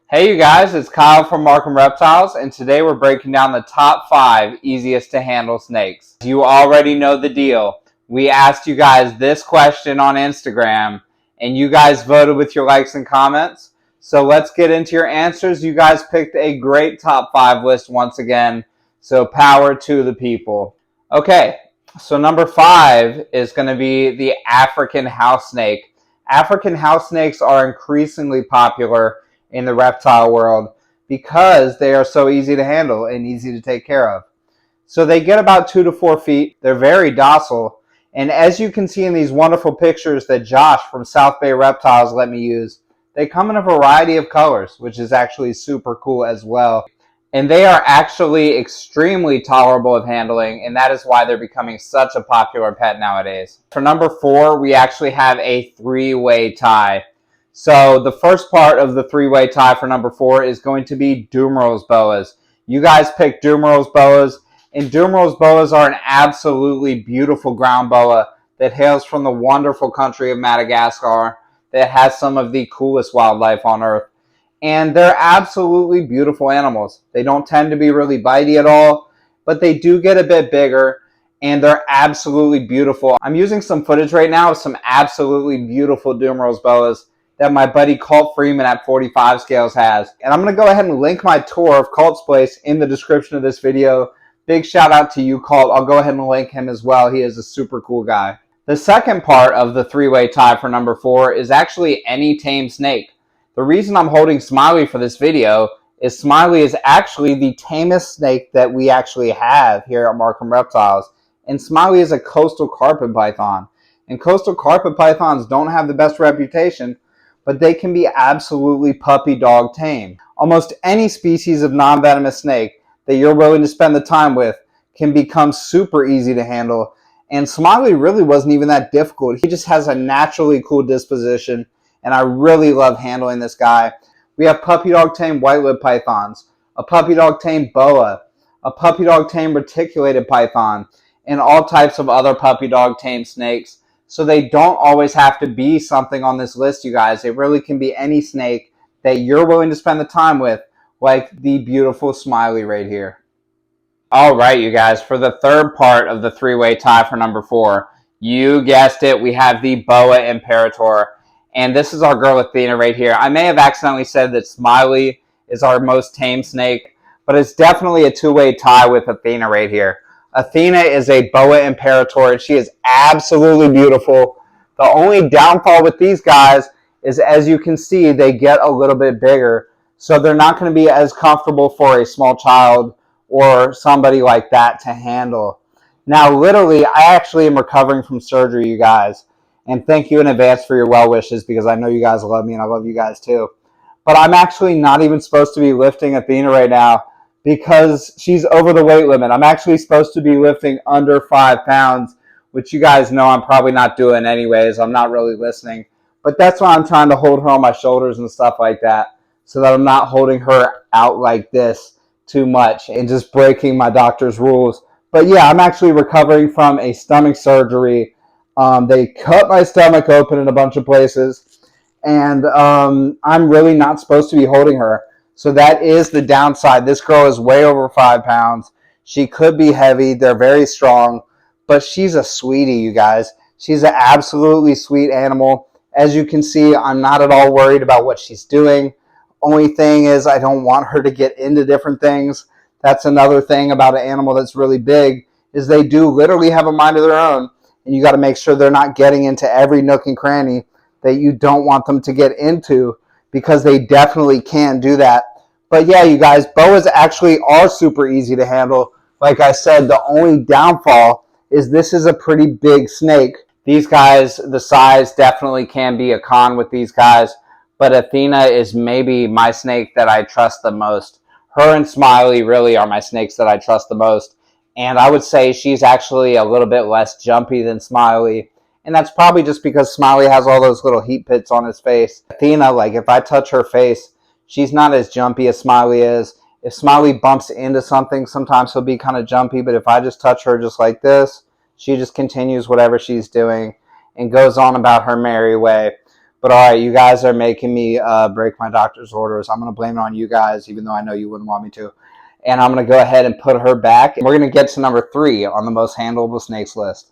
Hey you guys, it's Kyle from Markham Reptiles, and today we're breaking down the top 5 easiest to handle snakes. You already know the deal. We asked you guys this question on Instagram, and you guys voted with your likes and comments. So let's get into your answers. You guys picked a great top 5 list once again, so power to the people. Okay, so number 5 is going to be the African house snake. African house snakes are increasingly popular in the reptile world because they are so easy to handle and easy to take care of. So they get about 2 to 4 feet. They're very docile. And as you can see in these wonderful pictures that Josh from South Bay Reptiles let me use, they come in a variety of colors, which is actually super cool as well. And they are actually extremely tolerable of handling, and that is why they're becoming such a popular pet nowadays. For number 4, we actually have a 3-way tie. So the first part of the 3-way tie for number 4 is going to be Dumeril's boas. You guys picked Dumeril's boas, and Dumeril's boas are an absolutely beautiful ground boa that hails from the wonderful country of Madagascar that has some of the coolest wildlife on earth. And they're absolutely beautiful animals. They don't tend to be really bitey at all, but they do get a bit bigger, and they're absolutely beautiful. I'm using some footage right now of some absolutely beautiful Dumeril's boas that my buddy Colt Freeman at 45 Scales has. And I'm going to go ahead and link my tour of Colt's place in the description of this video. Big shout out to you, Colt. I'll go ahead and link him as well. He is a super cool guy. The second part of the 3-way tie for number 4 is actually any tame snake. The reason I'm holding Smiley for this video is Smiley is actually the tamest snake that we actually have here at Markham Reptiles. And Smiley is a coastal carpet python. And coastal carpet pythons don't have the best reputation, but they can be absolutely puppy dog tame. Almost any species of non-venomous snake that you're willing to spend the time with can become super easy to handle. And Smiley really wasn't even that difficult. He just has a naturally cool disposition, and I really love handling this guy. We have puppy dog tame white-lipped pythons, a puppy dog tame boa, a puppy dog tame reticulated python, and all types of other puppy dog tame snakes. So they don't always have to be something on this list, you guys. It really can be any snake that you're willing to spend the time with, like the beautiful Smiley right here. All right, you guys, for the third part of the 3-way tie for number 4, you guessed it, we have the Boa Imperator. And this is our girl Athena right here. I may have accidentally said that Smiley is our most tame snake, but it's definitely a 2-way tie with Athena right here. Athena is a Boa Imperator, and she is absolutely beautiful. The only downfall with these guys is, as you can see, they get a little bit bigger, so they're not going to be as comfortable for a small child or somebody like that to handle. Now, literally, I actually am recovering from surgery, you guys, and thank you in advance for your well wishes because I know you guys love me and I love you guys too. But I'm actually not even supposed to be lifting Athena right now because she's over the weight limit. I'm actually supposed to be lifting under 5 pounds, which you guys know I'm probably not doing anyways. I'm not really listening. But that's why I'm trying to hold her on my shoulders and stuff like that so that I'm not holding her out like this too much and just breaking my doctor's rules. But yeah, I'm actually recovering from a stomach surgery. They cut my stomach open in a bunch of places, and I'm really not supposed to be holding her. So that is the downside. This girl is way over 5 pounds. She could be heavy. They're very strong, but she's a sweetie, you guys. She's an absolutely sweet animal. As you can see, I'm not at all worried about what she's doing. Only thing is I don't want her to get into different things. That's another thing about an animal that's really big, is they do literally have a mind of their own. And you got to make sure they're not getting into every nook and cranny that you don't want them to get into, because they definitely can do that. But yeah, you guys, boas actually are super easy to handle. Like I said, the only downfall is this is a pretty big snake. These guys, the size definitely can be a con with these guys, but Athena is maybe my snake that I trust the most. Her and Smiley really are my snakes that I trust the most. And I would say she's actually a little bit less jumpy than Smiley. And that's probably just because Smiley has all those little heat pits on his face. Athena, like if I touch her face, she's not as jumpy as Smiley is. If Smiley bumps into something, sometimes he'll be kind of jumpy. But if I just touch her just like this, she just continues whatever she's doing and goes on about her merry way. But all right, you guys are making me break my doctor's orders. I'm going to blame it on you guys, even though I know you wouldn't want me to. And I'm going to go ahead and put her back. We're going to get to number 3 on the most handleable snakes list.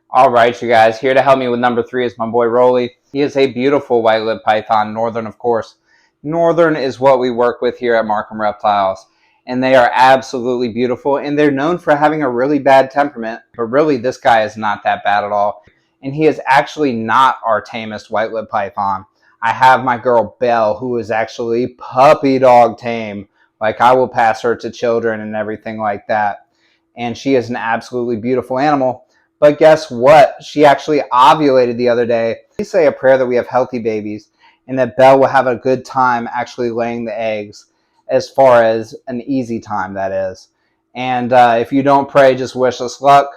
All right, you guys, here to help me with number 3 is my boy Rolly. He is a beautiful white-lipped python, northern, of course. Northern is what we work with here at Markham Reptiles. And they are absolutely beautiful, and they're known for having a really bad temperament. But really, this guy is not that bad at all. And he is actually not our tamest white-lipped python. I have my girl Belle, who is actually puppy dog tame. Like, I will pass her to children and everything like that. And she is an absolutely beautiful animal. But guess what? She actually ovulated the other day. We say a prayer that we have healthy babies and that Belle will have a good time actually laying the eggs, as far as an easy time, that is. And if you don't pray, just wish us luck.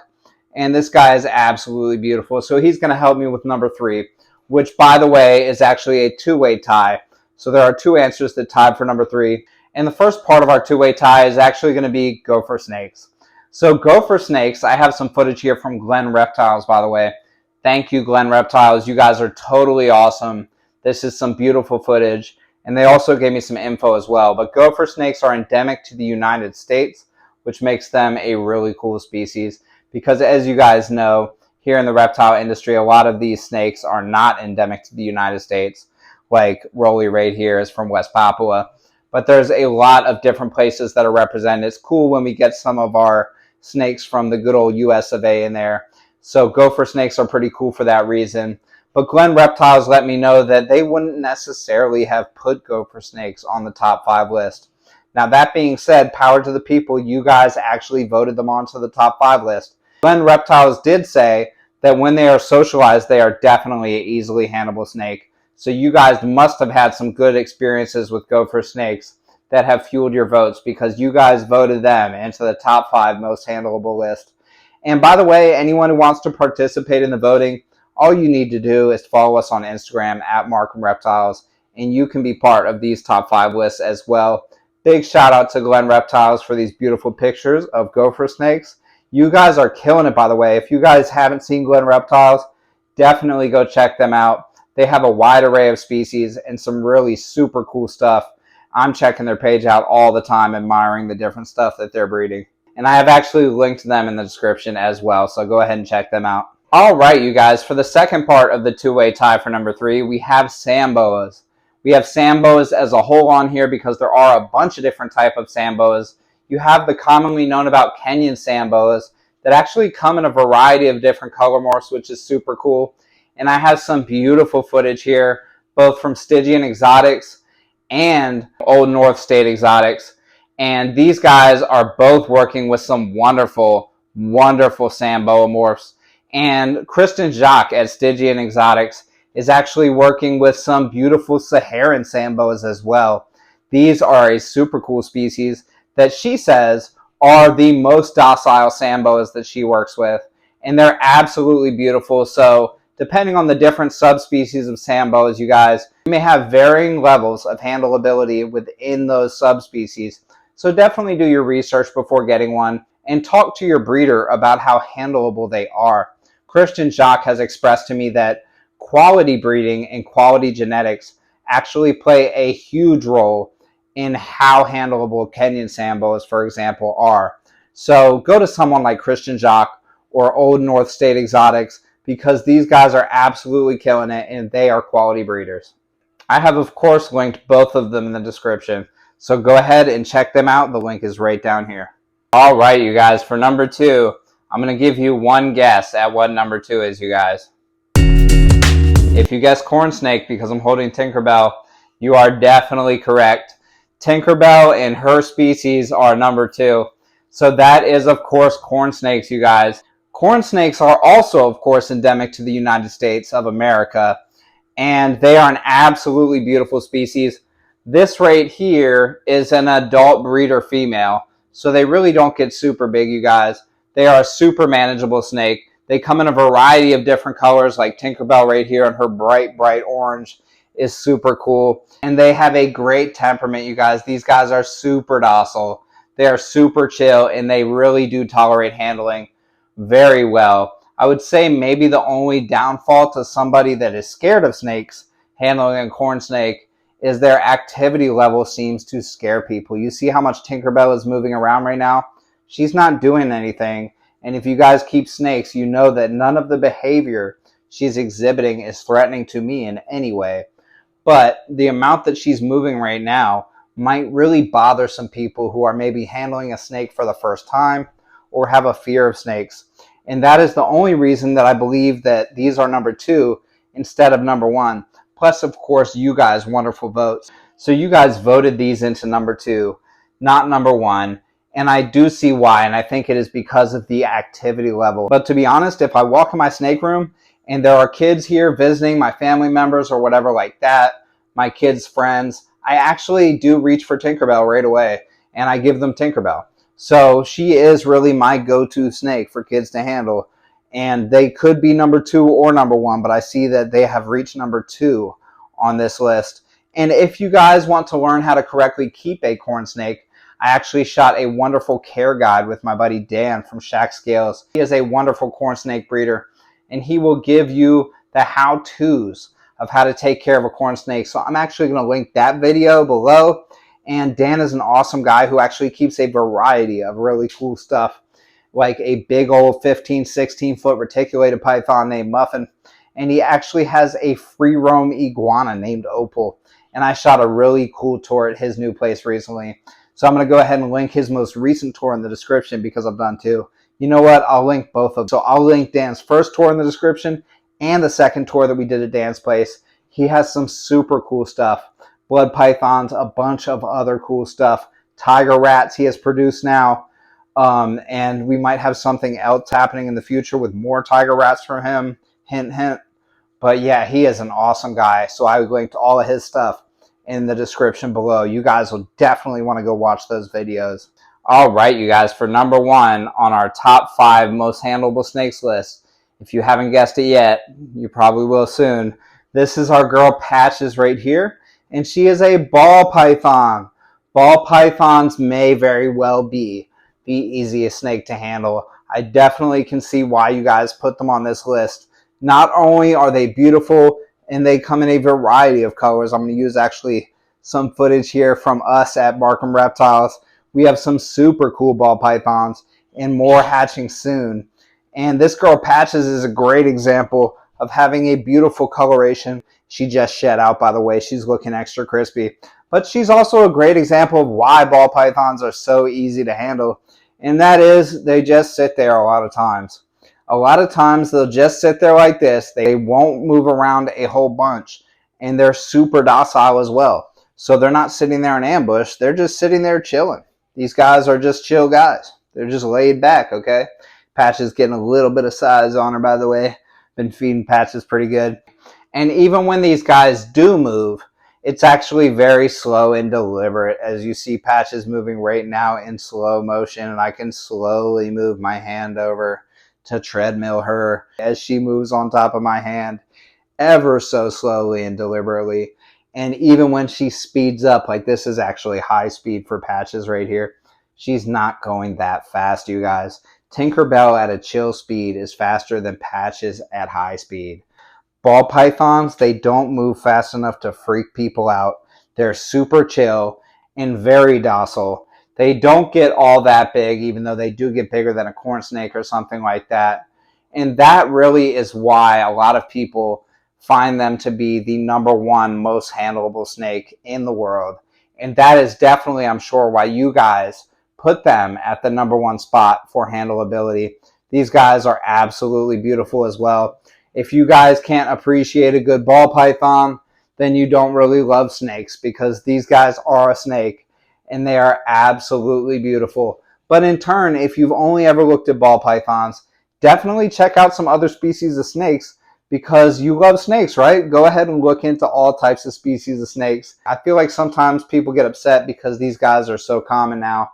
And this guy is absolutely beautiful. So he's going to help me with number 3, which, by the way, is actually a 2-way tie. So there are 2 answers that tied for number 3. And the first part of our 2-way tie is actually going to be Gopher snakes. So Gopher snakes, I have some footage here from Glenn Reptiles, by the way. Thank you, Glenn Reptiles. You guys are totally awesome. This is some beautiful footage. And they also gave me some info as well. But Gopher snakes are endemic to the United States, which makes them a really cool species. Because as you guys know, here in the reptile industry, a lot of these snakes are not endemic to the United States. Like Rolly right here is from West Papua. But there's a lot of different places that are represented. It's cool when we get some of our snakes from the good old US of A in there. So Gopher snakes are pretty cool for that reason. But Glenn Reptiles let me know that they wouldn't necessarily have put Gopher snakes on the top 5 list. Now, that being said, power to the people. You guys actually voted them onto the top 5 list. Glenn Reptiles did say that when they are socialized, they are definitely an easily handleable snake. So you guys must have had some good experiences with Gopher snakes that have fueled your votes, because you guys voted them into the top 5 most handleable list. And by the way, anyone who wants to participate in the voting, all you need to do is follow us on Instagram at Markham Reptiles, and you can be part of these top 5 lists as well. Big shout out to Glenn Reptiles for these beautiful pictures of Gopher snakes. You guys are killing it, by the way. If you guys haven't seen Glenn Reptiles, definitely go check them out. They have a wide array of species and some really super cool stuff. I'm checking their page out all the time, admiring the different stuff that they're breeding. And I have actually linked them in the description as well, so go ahead and check them out. All right, you guys, for the second part of the 2-way tie for number 3, we have Samboas. We have Samboas as a whole on here because there are a bunch of different type of Samboas. You have the commonly known about Kenyan Samboas that actually come in a variety of different color morphs, which is super cool. And I have some beautiful footage here, both from Stygian Exotics and Old North State Exotics. And these guys are both working with some wonderful, wonderful Samboa morphs. And Kristen Jacques at Stygian Exotics is actually working with some beautiful Saharan Samboas as well. These are a super cool species that she says are the most docile Samboas that she works with. And they're absolutely beautiful. So depending on the different subspecies of Samboas, you guys, you may have varying levels of handleability within those subspecies. So definitely do your research before getting one and talk to your breeder about how handleable they are. Christian Jacques has expressed to me that quality breeding and quality genetics actually play a huge role in how handleable Kenyan Samboas, for example, are. So go to someone like Christian Jacques or Old North State Exotics, because these guys are absolutely killing it and they are quality breeders. I have, of course, linked both of them in the description, so go ahead and check them out. The link is right down here. All right, you guys, for number 2, I'm going to give you one guess at what number 2 is, you guys. If you guess corn snake, because I'm holding Tinkerbell, you are definitely correct. Tinkerbell and her species are number 2. So that is, of course, corn snakes, you guys. Corn snakes are also, of course, endemic to the United States of America, and they are an absolutely beautiful species. This right here is an adult breeder female, so they really don't get super big, you guys. They are a super manageable snake. They come in a variety of different colors, like Tinkerbell right here, and her bright, bright orange is super cool. And they have a great temperament, you guys. These guys are super docile. They are super chill, and they really do tolerate handling very well. I would say maybe the only downfall to somebody that is scared of snakes, handling a corn snake is their activity level seems to scare people. You see how much Tinkerbell is moving around right now? She's not doing anything. And if you guys keep snakes, you know that none of the behavior she's exhibiting is threatening to me in any way. But the amount that she's moving right now might really bother some people who are maybe handling a snake for the first time or have a fear of snakes. And that is the only reason that I believe that these are number 2 instead of number 1. Plus, of course, you guys' wonderful votes. So you guys voted these into number 2, not number 1. And I do see why, and I think it is because of the activity level. But to be honest, if I walk in my snake room and there are kids here visiting, my family members or whatever like that, my kids' friends, I actually do reach for Tinkerbell right away, and I give them Tinkerbell. So she is really my go-to snake for kids to handle, and they could be number 2 or number 1, but I see that they have reached number 2 on this list. And if you guys want to learn how to correctly keep a corn snake, I actually shot a wonderful care guide with my buddy Dan from Shack Scales. He is a wonderful corn snake breeder, and he will give you the how-tos of how to take care of a corn snake. So I'm actually going to link that video below. And Dan is an awesome guy who actually keeps a variety of really cool stuff, like a big old 15, 16 foot reticulated python named Muffin. And he actually has a free roam iguana named Opal. And I shot a really cool tour at his new place recently. So I'm going to go ahead and link his most recent tour in the description because I've done 2. You know what? I'll link both of them. So I'll link Dan's first tour in the description and the second tour that we did at Dan's place. He has some super cool stuff. Blood pythons, a bunch of other cool stuff. Tiger rats he has produced now. And we might have something else happening in the future with more tiger rats from him. Hint, hint. But yeah, he is an awesome guy. So I linked all of his stuff in the description below. You guys will definitely want to go watch those videos. All right, you guys, for number 1 on our top 5 most handleable snakes list, if you haven't guessed it yet, you probably will soon. This is our girl Patches right here, and she is a ball python. Ball pythons may very well be the easiest snake to handle. I definitely can see why you guys put them on this list. Not only are they beautiful, and they come in a variety of colors. I'm going to use actually some footage here from us at Markham Reptiles. We have some super cool ball pythons and more hatching soon. And this girl Patches is a great example of having a beautiful coloration. She just shed out, by the way. She's looking extra crispy. But she's also a great example of why ball pythons are so easy to handle. And that is they just sit there a lot of times. A lot of times they'll just sit there like this. They won't move around a whole bunch. And they're super docile as well. So they're not sitting there in ambush. They're just sitting there chilling. These guys are just chill guys. They're just laid back, okay? Patches getting a little bit of size on her, by the way. Been feeding Patches pretty good. And even when these guys do move, it's actually very slow and deliberate. As you see Patches moving right now in slow motion. And I can slowly move my hand over to treadmill her as she moves on top of my hand ever so slowly and deliberately. And even when she speeds up, like this is actually high speed for Patches right here, she's not going that fast, you guys. Tinkerbell at a chill speed is faster than Patches at high speed. Ball pythons, they don't move fast enough to freak people out. They're super chill and very docile. They don't get all that big, even though they do get bigger than a corn snake or something like that. And that really is why a lot of people find them to be the number 1 most handleable snake in the world. And that is definitely, I'm sure, why you guys put them at the number 1 spot for handleability. These guys are absolutely beautiful as well. If you guys can't appreciate a good ball python, then you don't really love snakes, because these guys are a snake and they are absolutely beautiful. But in turn, if you've only ever looked at ball pythons, definitely check out some other species of snakes, because you love snakes, right? Go ahead and look into all types of species of snakes. I feel like sometimes people get upset because these guys are so common now.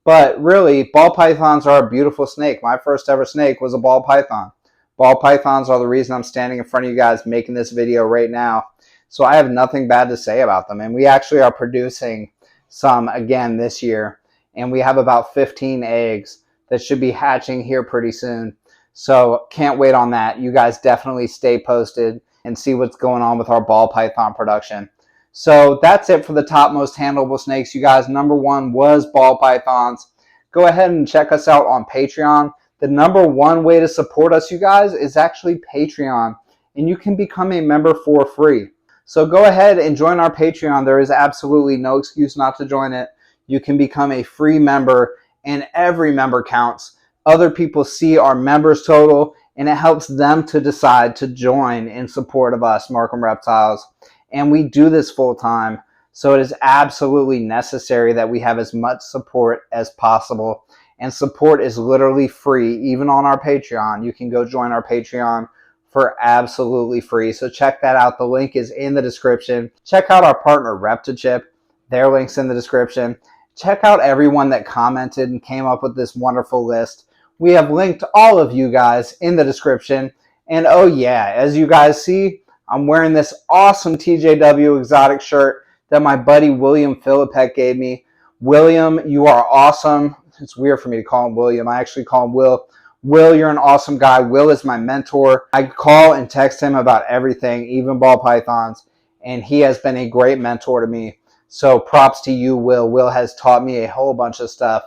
But really, ball pythons are a beautiful snake. My first ever snake was a ball python. Ball pythons are the reason I'm standing in front of you guys making this video right now. So I have nothing bad to say about them. And we actually are producing some again this year. And we have about 15 eggs that should be hatching here pretty soon. So can't wait on that. You guys definitely stay posted. and see what's going on with our ball python production. So that's it for the top most handleable snakes, you guys. Number one was ball pythons. Go ahead and check us out on Patreon. The number one way to support us, you guys, is actually Patreon, and you can become a member for free. So go ahead and join our Patreon. There is absolutely no excuse not to join it. You can become a free member, and every member counts. Other people see our members total, and it helps them to decide to join in support of us, Markham Reptiles. And we do this full time, so it is absolutely necessary that we have as much support as possible. And support is literally free, even on our Patreon. You can go join our Patreon for absolutely free. So check that out. The link is in the description. Check out our partner Reptiles. Their link's in the description. Check out everyone that commented and came up with this wonderful list. We have linked all of you guys in the description. And oh yeah, as you guys see, I'm wearing this awesome TJW exotic shirt that my buddy William Philippek gave me. William, you are awesome. It's weird for me to call him William. I actually call him Will. Will, you're an awesome guy. Will is my mentor. I call and text him about everything, even ball pythons, and he has been a great mentor to me. So props to you, Will. Will has taught me a whole bunch of stuff.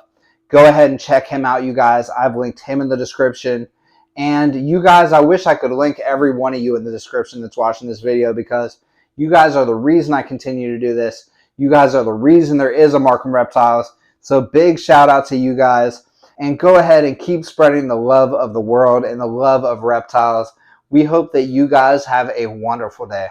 Go ahead and check him out, you guys. I've linked him in the description. And you guys, I wish I could link every one of you in the description that's watching this video, because you guys are the reason I continue to do this. You guys are the reason there is a Markham Reptiles. So big shout out to you guys. And go ahead and keep spreading the love of the world and the love of reptiles. We hope that you guys have a wonderful day.